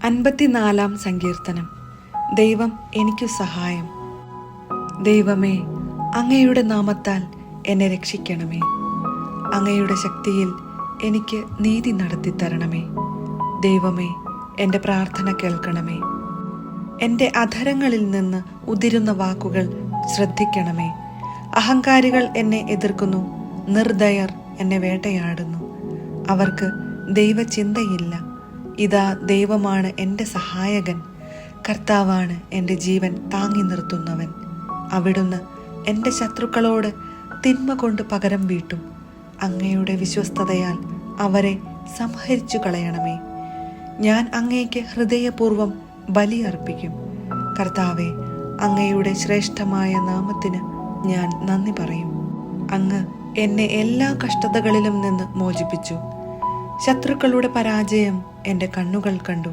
54 സങ്കീർത്തനം. ദൈവം എനിക്കു സഹായം. ദൈവമേ, അങ്ങയുടെ നാമത്താൽ എന്നെ രക്ഷിക്കണമേ. അങ്ങയുടെ ശക്തിയിൽ എനിക്ക് നീതി നടത്തി തരണമേ. ദൈവമേ, എൻ്റെ പ്രാർത്ഥന കേൾക്കണമേ. എൻ്റെ അധരങ്ങളിൽ നിന്ന് ഉതിരുന്ന വാക്കുകൾ ശ്രദ്ധിക്കണമേ. അഹങ്കാരികൾ എന്നെ എതിർക്കുന്നു, നിർദയർ എന്നെ വേട്ടയാടുന്നു. അവർക്ക് ദൈവചിന്തയില്ല. ഇതാ, ദൈവമാണ് എൻ്റെ സഹായകൻ. കർത്താവാണ് എൻ്റെ ജീവൻ താങ്ങി നിർത്തുന്നവൻ. അവിടുന്ന് എൻ്റെ ശത്രുക്കളോട് തിന്മ കൊണ്ട് പകരം വീട്ടും. അങ്ങയുടെ വിശ്വസ്തതയാൽ അവരെ സംഹരിച്ചു കളയണമേ. ഞാൻ അങ്ങേക്ക് ഹൃദയപൂർവ്വം ബലി അർപ്പിക്കും. കർത്താവെ, അങ്ങയുടെ ശ്രേഷ്ഠമായ നാമത്തിന് ഞാൻ നന്ദി പറയും. അങ്ങ് എന്നെ എല്ലാ കഷ്ടതകളിലും നിന്ന് മോചിപ്പിച്ചു. ശത്രുക്കളുടെ പരാജയം എൻ്റെ കണ്ണുകൾ കണ്ടു.